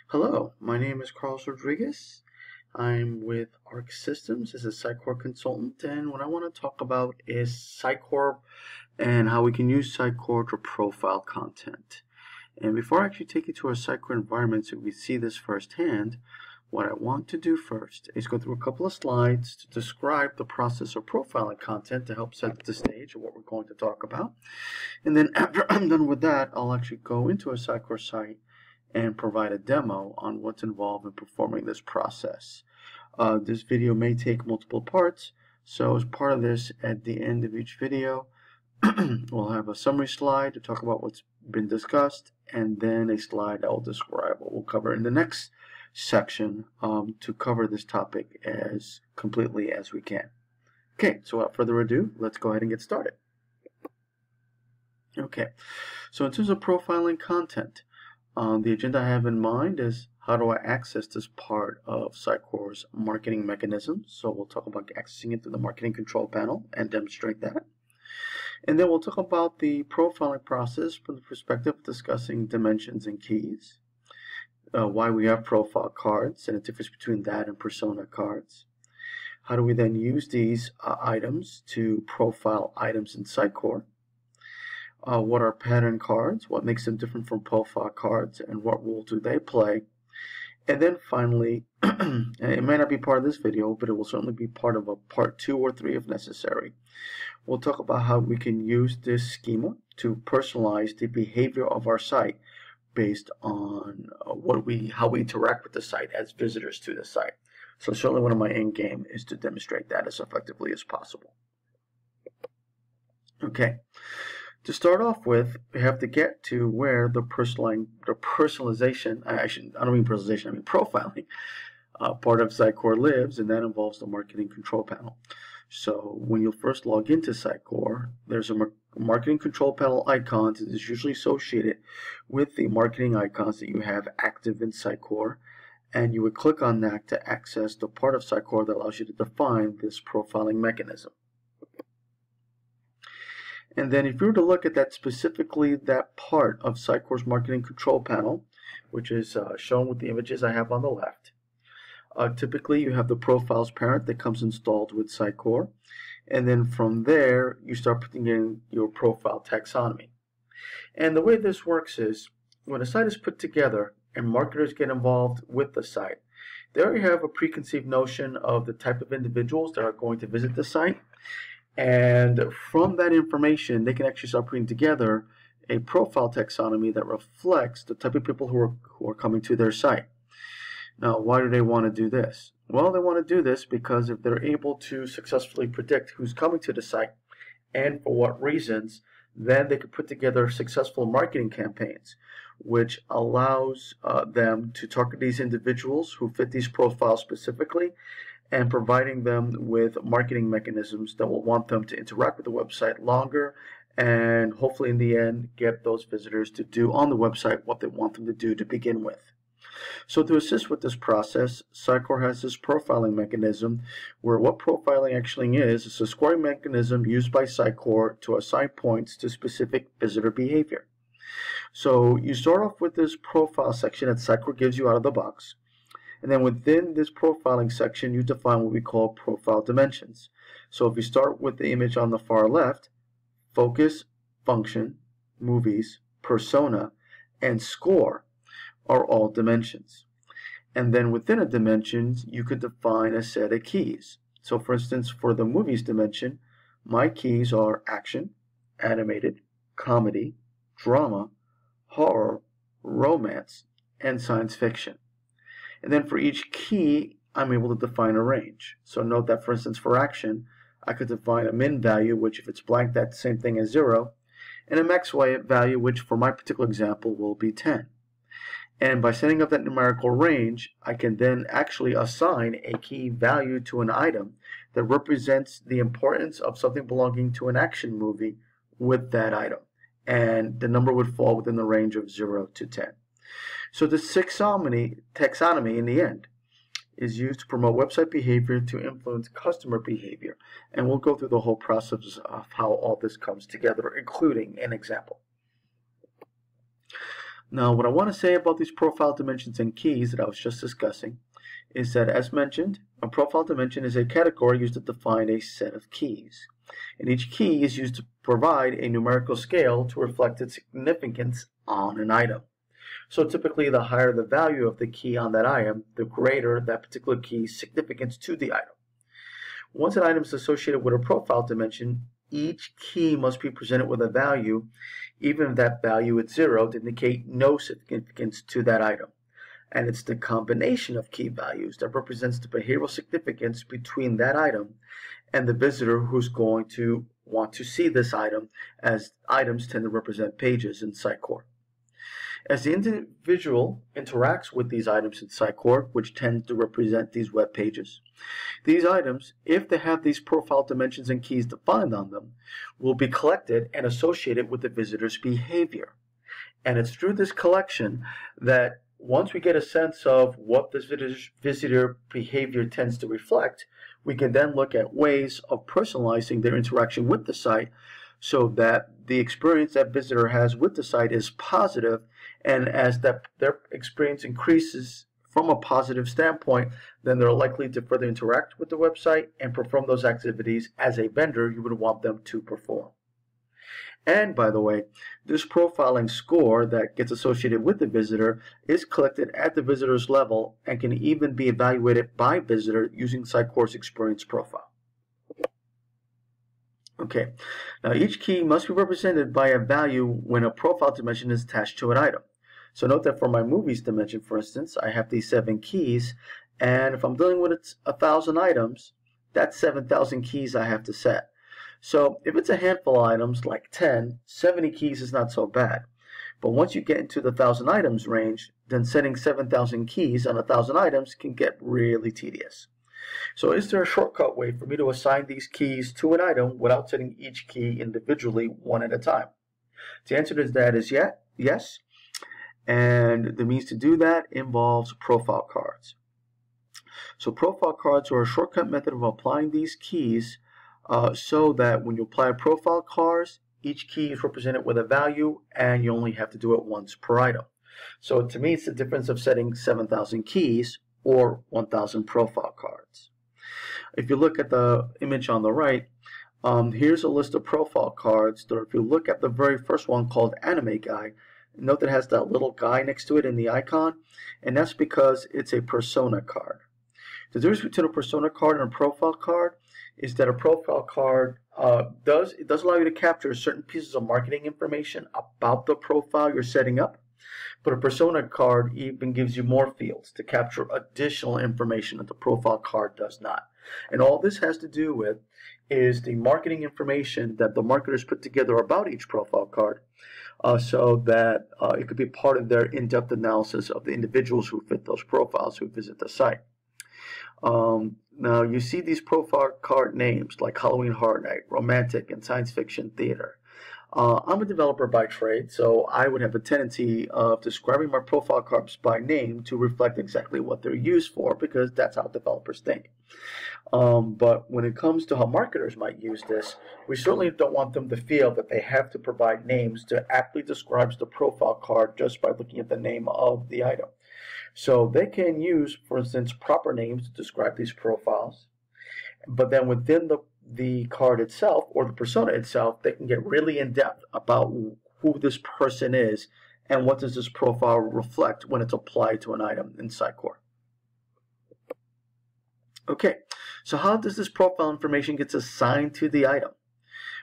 Hello, my name is Carlos Rodriguez. I'm with Arc Systems as a Sitecore consultant, and what I want to talk about is Sitecore and how we can use Sitecore to profile content. And before I actually take you to our Sitecore environment so we see this firsthand, what I want to do first is go through a couple of slides to describe the process of profiling content to help set the stage of what we're going to talk about. And then after I'm done with that, I'll actually go into a Sitecore site and provide a demo on what's involved in performing this process. This video may take multiple parts, so as part of this, at the end of each video, we'll have a summary slide to talk about what's been discussed, and then a slide that will describe what we'll cover in the next section to cover this topic as completely as we can. Okay, so without further ado, let's go ahead and get started. Okay, so in terms of profiling content, the agenda I have in mind is how do I access this part of Sitecore's marketing mechanism. So we'll talk about accessing it through the marketing control panel and demonstrate that. And then we'll talk about the profiling process from the perspective of discussing dimensions and keys, why we have profile cards and the difference between that and persona cards. How do we then use these items to profile items in Sitecore? What are pattern cards, what makes them different from profile cards, and what role do they play? And then finally, it may not be part of this video, but it will certainly be part of a part 2 or 3 if necessary. We'll talk about how we can use this schema to personalize the behavior of our site based on how we interact with the site as visitors to the site. So certainly one of my end game is to demonstrate that as effectively as possible. Okay. To start off with, we have to get to where the personalization, I don't mean personalization, I mean profiling, part of Sitecore lives, and that involves the marketing control panel. So when you'll first log into Sitecore, there's a marketing control panel icon that is usually associated with the marketing icons that you have active in Sitecore, and you would click on that to access the part of Sitecore that allows you to define this profiling mechanism. And then if you were to look at that specifically, that part of Sitecore's marketing control panel, which is shown with the images I have on the left, typically you have the profiles parent that comes installed with Sitecore. And then from there, you start putting in your profile taxonomy. And the way this works is when a site is put together and marketers get involved with the site, they already have a preconceived notion of the type of individuals that are going to visit the site. And from that information, they can actually start putting together a profile taxonomy that reflects the type of people who are coming to their site. Now, why do they want to do this? Well, they want to do this because if they're able to successfully predict who's coming to the site and for what reasons, then they can put together successful marketing campaigns, which allows them to target these individuals who fit these profiles specifically, and providing them with marketing mechanisms that will want them to interact with the website longer and hopefully in the end get those visitors to do on the website what they want them to do to begin with. So to assist with this process, Sitecore has this profiling mechanism where what profiling actually is a scoring mechanism used by Sitecore to assign points to specific visitor behavior. So you start off with this profile section that Sitecore gives you out of the box. And then within this profiling section, you define what we call profile dimensions. So if you start with the image on the far left, focus, function, movies, persona, and score are all dimensions. And then within a dimension, you could define a set of keys. So for instance, for the movies dimension, my keys are action, animated, comedy, drama, horror, romance, and science fiction. And then for each key, I'm able to define a range. So note that, for instance, for action, I could define a min value, which if it's blank, that's the same thing as 0, and a max value, which for my particular example will be 10. And by setting up that numerical range, I can then actually assign a key value to an item that represents the importance of something belonging to an action movie with that item. And the number would fall within the range of 0 to 10. So the taxonomy in the end is used to promote website behavior to influence customer behavior. And we'll go through the whole process of how all this comes together, including an example. Now, what I want to say about these profile dimensions and keys that I was just discussing is that, as mentioned, a profile dimension is a category used to define a set of keys. And each key is used to provide a numerical scale to reflect its significance on an item. So typically, the higher the value of the key on that item, the greater that particular key's significance to the item. Once an item is associated with a profile dimension, each key must be presented with a value, even if that value is 0, to indicate no significance to that item. And it's the combination of key values that represents the behavioral significance between that item and the visitor who's going to want to see this item, as items tend to represent pages in Sitecore. As the individual interacts with these items in Sitecore, which tend to represent these web pages, these items, if they have these profile dimensions and keys defined on them, will be collected and associated with the visitor's behavior. And it's through this collection that once we get a sense of what this visitor behavior tends to reflect, we can then look at ways of personalizing their interaction with the site so that the experience that visitor has with the site is positive, and as their experience increases from a positive standpoint, then they're likely to further interact with the website and perform those activities as a vendor you would want them to perform. And by the way, this profiling score that gets associated with the visitor is collected at the visitor's level and can even be evaluated by visitor using Sitecore's experience profile. Okay, now each key must be represented by a value when a profile dimension is attached to an item. So note that for my movies dimension, for instance, I have these 7 keys, and if I'm dealing with 1,000 items, that's 7,000 keys I have to set. So if it's a handful of items, like 10, 70 keys is not so bad. But once you get into the 1,000 items range, then setting 7,000 keys on 1,000 items can get really tedious. So is there a shortcut way for me to assign these keys to an item without setting each key individually one at a time? The answer to that is yes. And the means to do that involves profile cards. So profile cards are a shortcut method of applying these keys so that when you apply profile cards, each key is represented with a value and you only have to do it once per item. So to me, it's the difference of setting 7,000 keys or 1,000 profile cards. If you look at the image on the right, here's a list of profile cards. So if you look at the very first one called Anime Guy, note that it has that little guy next to it in the icon, and that's because it's a persona card. The difference between a persona card and a profile card is that a profile card does allow you to capture certain pieces of marketing information about the profile you're setting up, but a persona card even gives you more fields to capture additional information that the profile card does not. And all this has to do with is the marketing information that the marketers put together about each profile card so that it could be part of their in-depth analysis of the individuals who fit those profiles who visit the site. Now you see these profile card names like Halloween Horror Night, Romantic, and Science Fiction Theater. I'm a developer by trade, so I would have a tendency of describing my profile cards by name to reflect exactly what they're used for, because that's how developers think. But when it comes to how marketers might use this, we certainly don't want them to feel that they have to provide names to aptly describe the profile card just by looking at the name of the item. So they can use, for instance, proper names to describe these profiles, but then within the card itself or the persona itself, they can get really in depth about who this person is and what does this profile reflect when it's applied to an item in Sitecore. Okay, so how does this profile information get assigned to the item?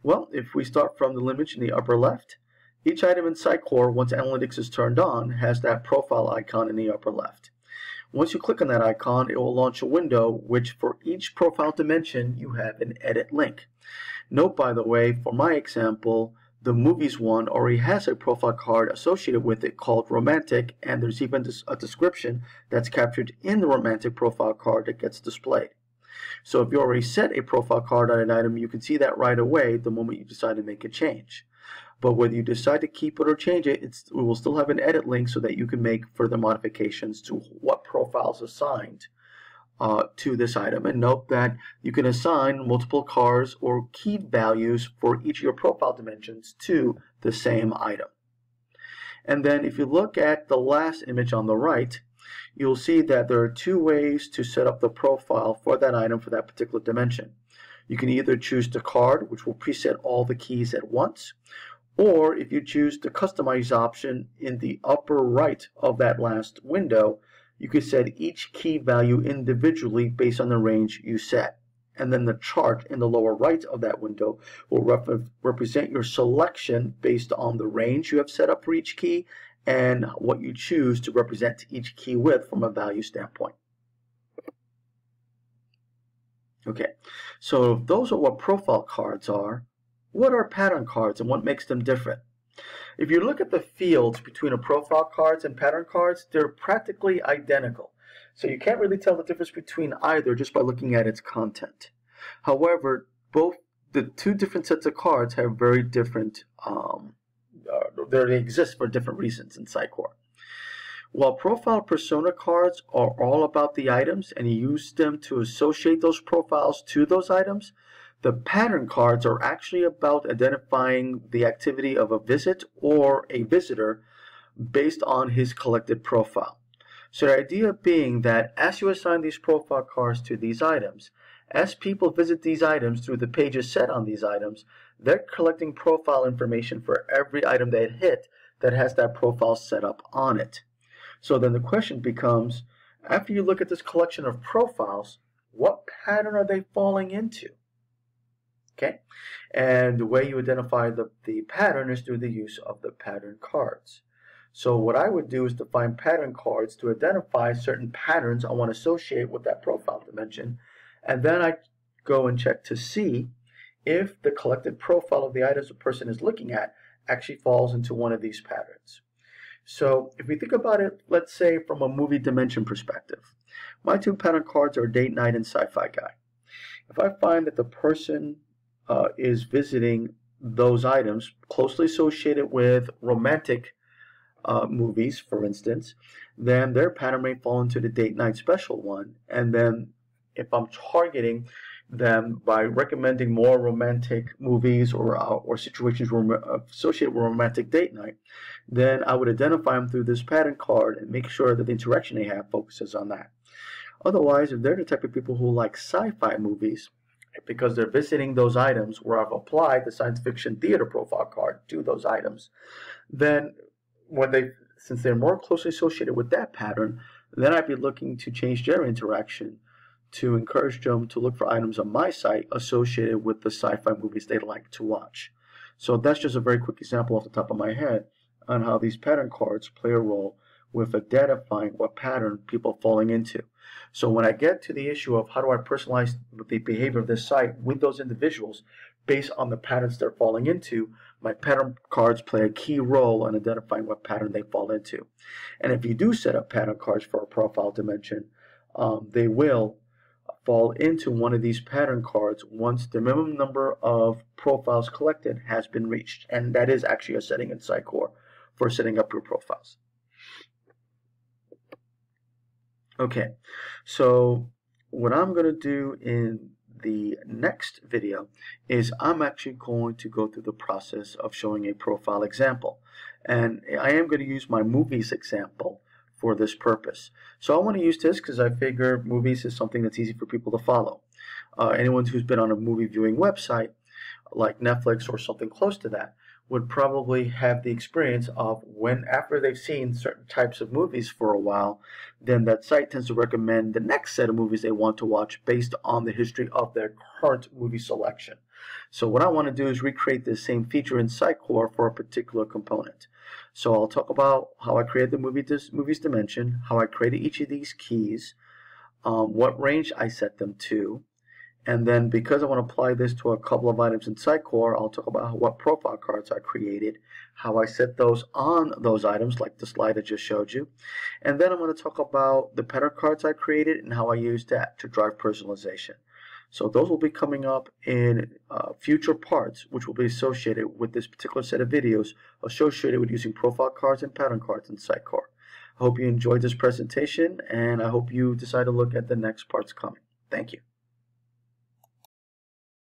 Well, if we start from the image in the upper left, each item in Sitecore, once analytics is turned on, has that profile icon in the upper left. Once you click on that icon, it will launch a window which for each profile dimension you have an edit link. Note, by the way, for my example, the movies one already has a profile card associated with it called Romantic, and there's even a description that's captured in the Romantic profile card that gets displayed. So if you already set a profile card on an item, you can see that right away the moment you decide to make a change. But whether you decide to keep it or change it, it will still have an edit link so that you can make further modifications to what profiles assigned to this item. And note that you can assign multiple cards or key values for each of your profile dimensions to the same item. And then if you look at the last image on the right, you'll see that there are two ways to set up the profile for that item for that particular dimension. You can either choose the card, which will preset all the keys at once, or if you choose the customize option in the upper right of that last window, you can set each key value individually based on the range you set. And then the chart in the lower right of that window will represent your selection based on the range you have set up for each key and what you choose to represent each key with from a value standpoint. Okay, so those are what profile cards are. What are pattern cards and what makes them different? If you look at the fields between a profile cards and pattern cards, they're practically identical. So you can't really tell the difference between either just by looking at its content. However, both the two different sets of cards have very different, they exist for different reasons in Sitecore. While profile persona cards are all about the items and you use them to associate those profiles to those items, the pattern cards are actually about identifying the activity of a visit or a visitor based on his collected profile. So the idea being that as you assign these profile cards to these items, as people visit these items through the pages set on these items, they're collecting profile information for every item they hit that has that profile set up on it. So then the question becomes, after you look at this collection of profiles, what pattern are they falling into? Okay, and the way you identify the pattern is through the use of the pattern cards. So what I would do is define pattern cards to identify certain patterns I want to associate with that profile dimension, and then I go and check to see if the collected profile of the items a person is looking at actually falls into one of these patterns. So if we think about it, let's say from a movie dimension perspective, my two pattern cards are Date Night and Sci-Fi Guy. If I find that the person is visiting those items closely associated with romantic movies, for instance, then their pattern may fall into the Date Night special one. And then if I'm targeting them by recommending more romantic movies or situations associated with romantic date night, then I would identify them through this pattern card and make sure that the interaction they have focuses on that. Otherwise, if they're the type of people who like sci-fi movies, because they're visiting those items where I've applied the science fiction theater profile card to those items, then since they're more closely associated with that pattern, then I'd be looking to change their interaction to encourage them to look for items on my site associated with the sci-fi movies they like to watch. So that's just a very quick example off the top of my head on how these pattern cards play a role with identifying what pattern people are falling into. So when I get to the issue of how do I personalize the behavior of this site with those individuals based on the patterns they're falling into, my pattern cards play a key role in identifying what pattern they fall into. And if you do set up pattern cards for a profile dimension, they will fall into one of these pattern cards once the minimum number of profiles collected has been reached. And that is actually a setting in Sitecore for setting up your profiles. Okay, so what I'm going to do in the next video is I'm actually going to go through the process of showing a profile example. And I am going to use my movies example for this purpose. So I want to use this because I figure movies is something that's easy for people to follow. Anyone who's been on a movie viewing website like Netflix or something close to that would probably have the experience of when after they've seen certain types of movies for a while, then that site tends to recommend the next set of movies they want to watch based on the history of their current movie selection. So what I want to do is recreate this same feature in Sitecore for a particular component. So I'll talk about how I created the movies dimension, how I created each of these keys, what range I set them to, and then because I want to apply this to a couple of items in Sitecore, I'll talk about what profile cards I created, how I set those on those items like the slide I just showed you, and then I'm going to talk about the pattern cards I created and how I used that to drive personalization. So those will be coming up in future parts, which will be associated with this particular set of videos associated with using profile cards and pattern cards in Sitecore. I hope you enjoyed this presentation, and I hope you decide to look at the next parts coming. Thank you.